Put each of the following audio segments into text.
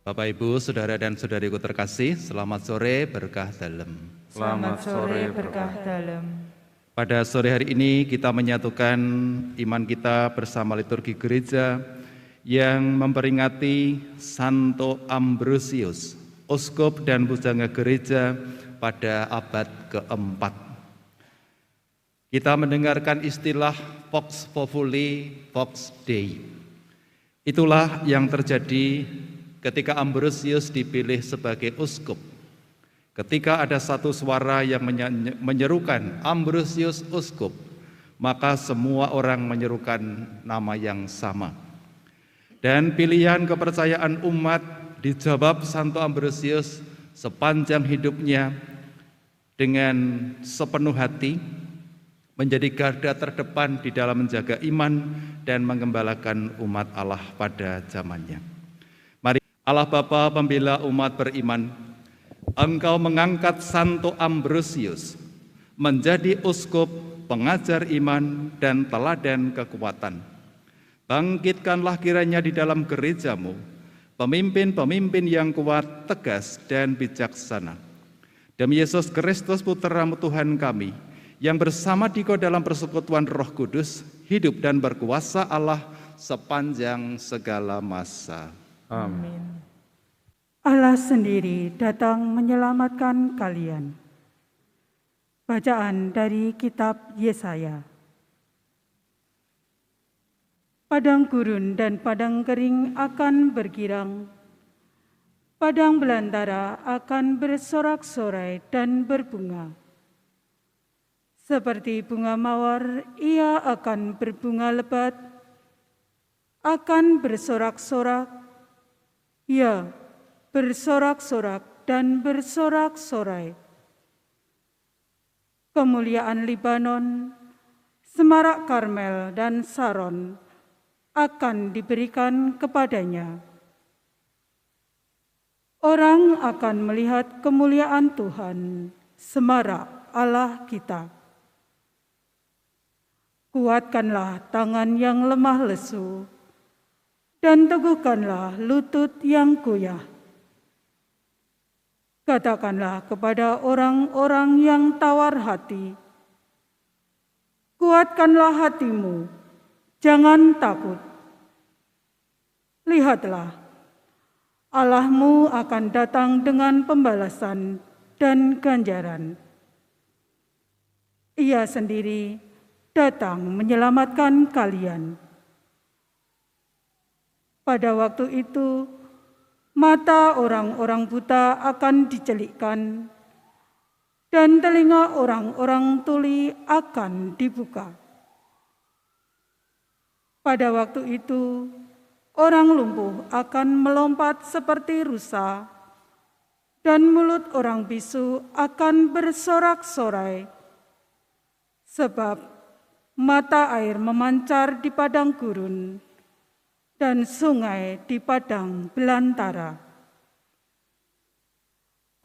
Bapak, Ibu, Saudara dan Saudariku terkasih, selamat sore berkah dalam. Selamat sore berkah dalam. Pada sore hari ini kita menyatukan iman kita bersama liturgi gereja yang memperingati Santo Ambrosius, Uskup dan Pujangga Gereja pada abad keempat. Kita mendengarkan istilah Vox Populi, Vox Dei. Itulah yang terjadi ketika Ambrosius dipilih sebagai uskup. Ketika ada satu suara yang menyerukan Ambrosius uskup, maka semua orang menyerukan nama yang sama. Dan pilihan kepercayaan umat dijawab Santo Ambrosius sepanjang hidupnya dengan sepenuh hati, menjadi garda terdepan di dalam menjaga iman dan mengembalakan umat Allah pada zamannya. Mari Allah Bapa pembela umat beriman, Engkau mengangkat Santo Ambrosius menjadi uskup, pengajar iman dan teladan kekuatan. Bangkitkanlah kiranya di dalam gerejamu pemimpin-pemimpin yang kuat, tegas dan bijaksana. Demi Yesus Kristus Putra Tuhan kami, yang bersama Diko dalam persekutuan Roh Kudus, hidup dan berkuasa Allah sepanjang segala masa. Amin. Allah sendiri datang menyelamatkan kalian. Bacaan dari kitab Yesaya. Padang gurun dan padang kering akan bergirang. Padang belantara akan bersorak-sorai dan berbunga. Seperti bunga mawar, ia akan berbunga lebat, akan bersorak-sorak, ya, bersorak-sorak dan bersorak-sorai. Kemuliaan Libanon, semarak Karmel dan Saron akan diberikan kepadanya. Orang akan melihat kemuliaan Tuhan, semarak Allah kita. Kuatkanlah tangan yang lemah lesu, dan teguhkanlah lutut yang goyah. Katakanlah kepada orang-orang yang tawar hati, kuatkanlah hatimu, jangan takut. Lihatlah, Allahmu akan datang dengan pembalasan dan ganjaran. Ia sendiri datang menyelamatkan kalian. Pada waktu itu, mata orang-orang buta akan dicelikkan, dan telinga orang-orang tuli akan dibuka. Pada waktu itu, orang lumpuh akan melompat seperti rusa, dan mulut orang bisu akan bersorak-sorai, sebab mata air memancar di padang gurun dan sungai di padang belantara.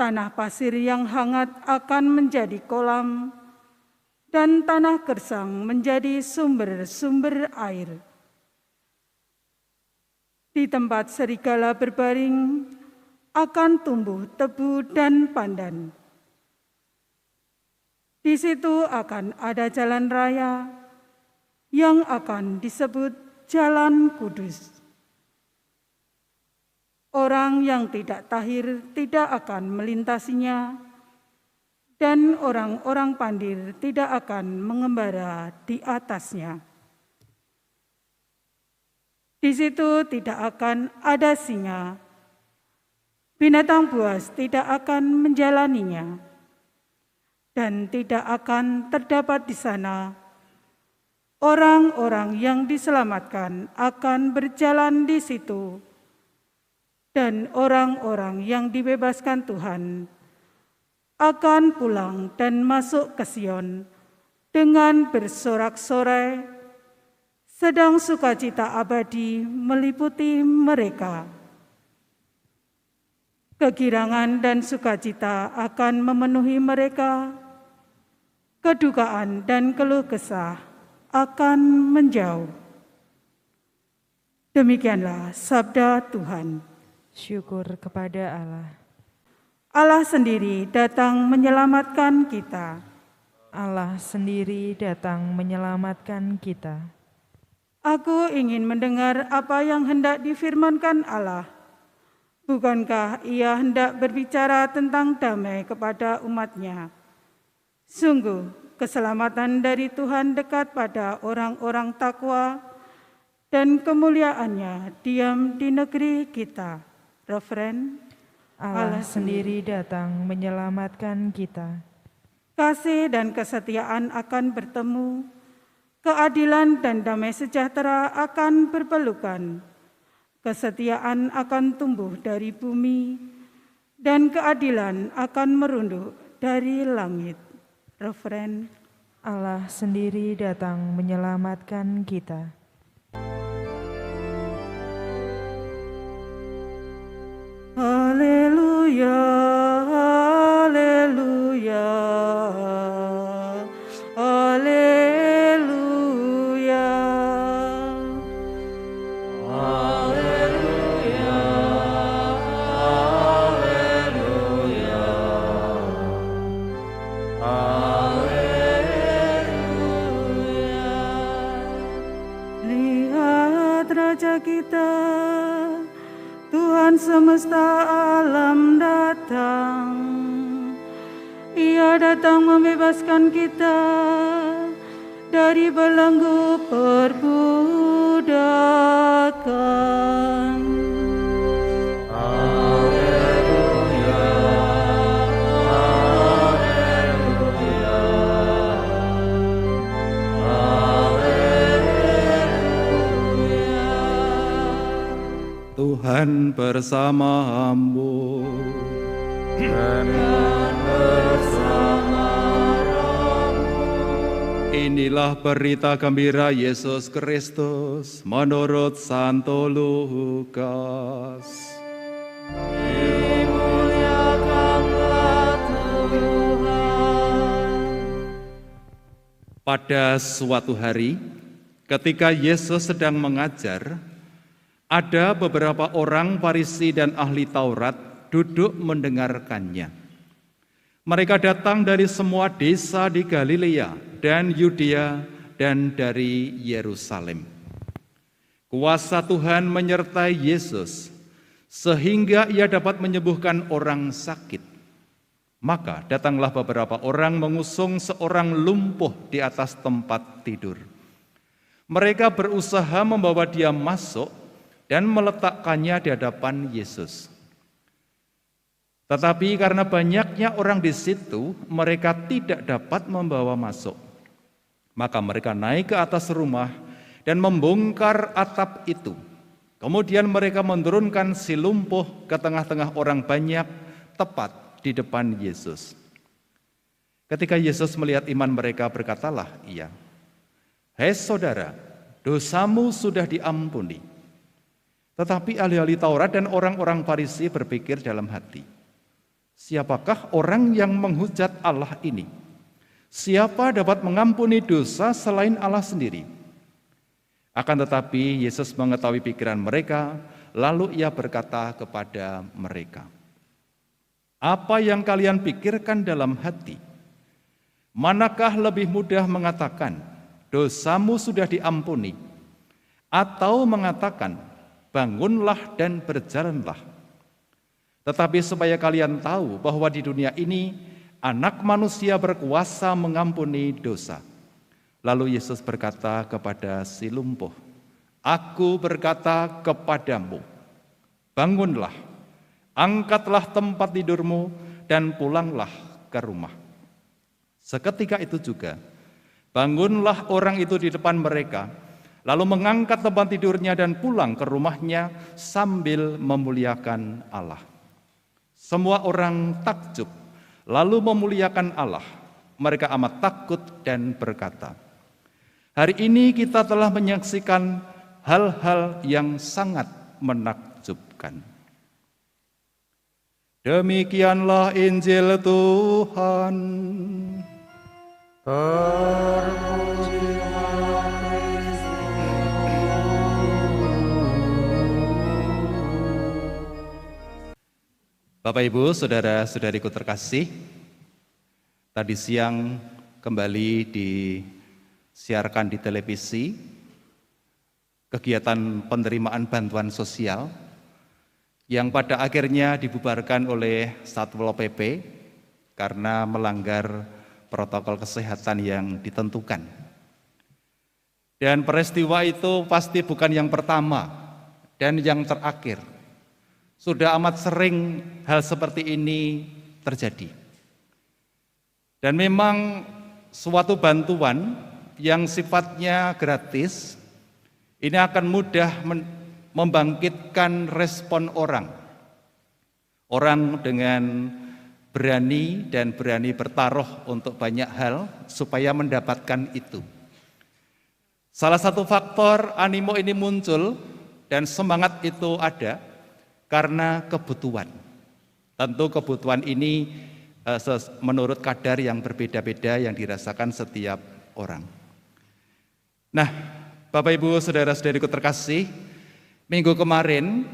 Tanah pasir yang hangat akan menjadi kolam dan tanah gersang menjadi sumber-sumber air. Di tempat serigala berbaring akan tumbuh tebu dan pandan. Di situ akan ada jalan raya yang akan disebut Jalan Kudus. Orang yang tidak tahir tidak akan melintasinya, dan orang-orang pandir tidak akan mengembara di atasnya. Di situ tidak akan ada singa, binatang buas tidak akan menjalaninya, dan tidak akan terdapat di sana orang-orang yang diselamatkan akan berjalan di situ, dan orang-orang yang dibebaskan Tuhan akan pulang dan masuk ke Sion dengan bersorak-sorai, sedang sukacita abadi meliputi mereka. Kegirangan dan sukacita akan memenuhi mereka, kedukaan dan keluh kesah akan menjauh. Demikianlah sabda Tuhan. Syukur kepada Allah. Allah sendiri datang menyelamatkan kita. Allah sendiri datang menyelamatkan kita. Aku ingin mendengar apa yang hendak difirmankan Allah. Bukankah Ia hendak berbicara tentang damai kepada umat-Nya? Sungguh, keselamatan dari Tuhan dekat pada orang-orang takwa dan kemuliaannya diam di negeri kita. Referen, Allah sendiri datang menyelamatkan kita. kasih dan kesetiaan akan bertemu, keadilan dan damai sejahtera akan berpelukan. Kesetiaan akan tumbuh dari bumi, dan keadilan akan merunduk dari langit. Referen, Allah sendiri datang menyelamatkan kita. Haleluya, haleluya, haleluya. Haleluya, haleluya, haleluya. Lihat Raja kita, Tuhan semesta alam datang. Ia datang membebaskan kita dari belenggu perbudakan. Haleluya, haleluya, haleluya. Tuhan bersamamu. Inilah berita gembira Yesus Kristus menurut Santo Lukas. Dimuliakanlah Tuhan. Pada suatu hari, ketika Yesus sedang mengajar, ada beberapa orang Farisi dan ahli Taurat duduk mendengarkannya. Mereka datang dari semua desa di Galilea dan Yudea dan dari Yerusalem. Kuasa Tuhan menyertai Yesus sehingga ia dapat menyembuhkan orang sakit. Maka datanglah beberapa orang mengusung seorang lumpuh di atas tempat tidur. Mereka berusaha membawa dia masuk dan meletakkannya di hadapan Yesus. Tetapi karena banyaknya orang di situ, mereka tidak dapat membawa masuk. Maka mereka naik ke atas rumah dan membongkar atap itu. Kemudian mereka menurunkan si lumpuh ke tengah-tengah orang banyak, tepat di depan Yesus. Ketika Yesus melihat iman mereka, berkatalah ia, "Hai saudara, dosamu sudah diampuni." Tetapi ahli-ahli Taurat dan orang-orang Farisi berpikir dalam hati, "Siapakah orang yang menghujat Allah ini? Siapa dapat mengampuni dosa selain Allah sendiri?" Akan tetapi Yesus mengetahui pikiran mereka, lalu ia berkata kepada mereka, "Apa yang kalian pikirkan dalam hati? Manakah lebih mudah mengatakan, 'Dosamu sudah diampuni,' atau mengatakan, 'Bangunlah dan berjalanlah'? Tetapi supaya kalian tahu bahwa di dunia ini Anak Manusia berkuasa mengampuni dosa." Lalu Yesus berkata kepada si lumpuh, "Aku berkata kepadamu, bangunlah, angkatlah tempat tidurmu dan pulanglah ke rumah." Seketika itu juga, bangunlah orang itu di depan mereka, lalu mengangkat tempat tidurnya dan pulang ke rumahnya sambil memuliakan Allah. Semua orang takjub, lalu memuliakan Allah. Mereka amat takut dan berkata, "Hari ini kita telah menyaksikan hal-hal yang sangat menakjubkan." Demikianlah Injil Tuhan. Terpujilah Kristus. Bapak Ibu, saudara-saudariku terkasih, tadi siang kembali disiarkan di televisi kegiatan penerimaan bantuan sosial yang pada akhirnya dibubarkan oleh Satpol PP karena melanggar protokol kesehatan yang ditentukan. Dan peristiwa itu pasti bukan yang pertama dan yang terakhir. Sudah amat sering hal seperti ini terjadi. Dan memang suatu bantuan yang sifatnya gratis ini akan mudah membangkitkan respon orang. Orang dengan berani bertaruh untuk banyak hal supaya mendapatkan itu. Salah satu faktor animo ini muncul dan semangat itu ada karena kebutuhan. Tentu kebutuhan ini menurut kadar yang berbeda-beda yang dirasakan setiap orang. Nah, Bapak Ibu, saudara-saudariku terkasih, minggu kemarin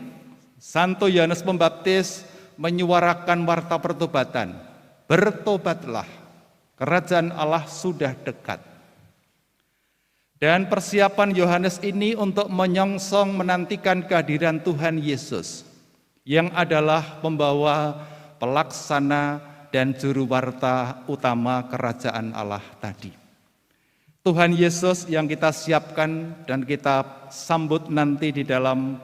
Santo Yohanes Pembaptis menyuarakan warta pertobatan. Bertobatlah, kerajaan Allah sudah dekat. Dan persiapan Yohanes ini untuk menyongsong menantikan kehadiran Tuhan Yesus yang adalah pembawa, pelaksana, dan juru warta utama kerajaan Allah tadi. Tuhan Yesus yang kita siapkan dan kita sambut nanti di dalam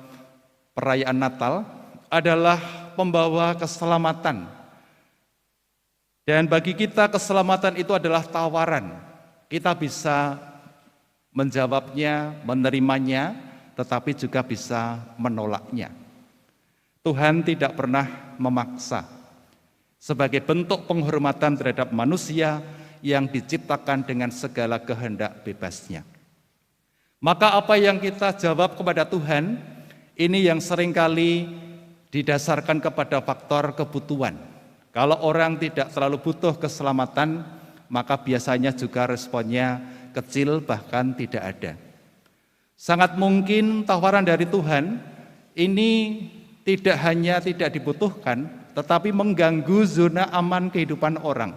perayaan Natal adalah pembawa keselamatan. Dan bagi kita keselamatan itu adalah tawaran. Kita bisa menjawabnya, menerimanya, tetapi juga bisa menolaknya. Tuhan tidak pernah memaksa sebagai bentuk penghormatan terhadap manusia yang diciptakan dengan segala kehendak bebasnya. Maka apa yang kita jawab kepada Tuhan, ini yang seringkali didasarkan kepada faktor kebutuhan. Kalau orang tidak terlalu butuh keselamatan, maka biasanya juga responnya kecil bahkan tidak ada. Sangat mungkin tawaran dari Tuhan ini tidak hanya tidak dibutuhkan, tetapi mengganggu zona aman kehidupan orang.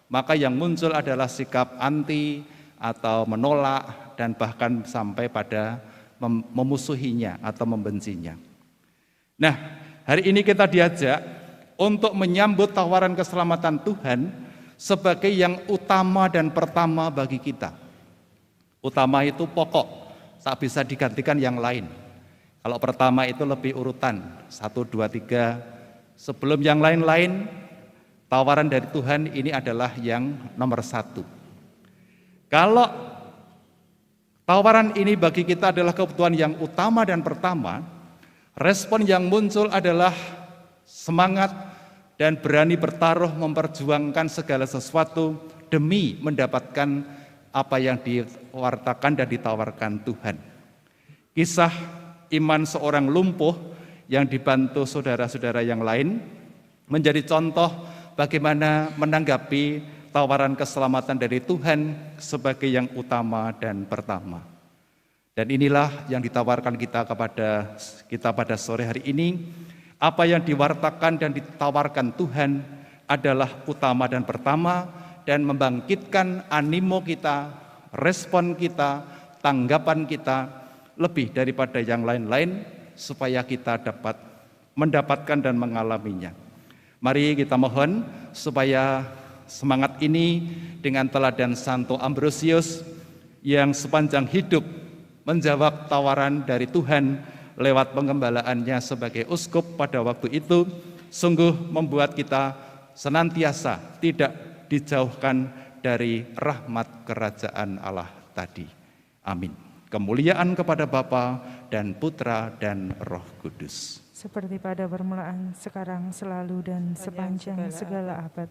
Maka yang muncul adalah sikap anti atau menolak dan bahkan sampai pada memusuhinya atau membencinya. Nah, hari ini kita diajak untuk menyambut tawaran keselamatan Tuhan sebagai yang utama dan pertama bagi kita. Utama itu pokok, tak bisa digantikan yang lain. Kalau pertama itu lebih urutan, 1, 2, 3. Sebelum yang lain-lain, tawaran dari Tuhan ini adalah yang nomor 1. Kalau tawaran ini bagi kita adalah kebutuhan yang utama dan pertama, respon yang muncul adalah semangat dan berani bertaruh memperjuangkan segala sesuatu demi mendapatkan apa yang diwartakan dan ditawarkan Tuhan. Kisah iman seorang lumpuh yang dibantu saudara-saudara yang lain menjadi contoh bagaimana menanggapi tawaran keselamatan dari Tuhan sebagai yang utama dan pertama. Dan inilah yang ditawarkan kita pada sore hari ini. Apa yang diwartakan dan ditawarkan Tuhan adalah utama dan pertama dan membangkitkan animo kita, respon kita, tanggapan kita lebih daripada yang lain-lain supaya kita dapat mendapatkan dan mengalaminya. Mari kita mohon supaya semangat ini dengan teladan Santo Ambrosius yang sepanjang hidup menjawab tawaran dari Tuhan lewat pengembalaannya sebagai uskup pada waktu itu sungguh membuat kita senantiasa tidak dijauhkan dari rahmat kerajaan Allah tadi. Amin. Kemuliaan kepada Bapa dan Putra dan Roh Kudus. Seperti pada permulaan, sekarang, selalu, dan sepanjang segala abad.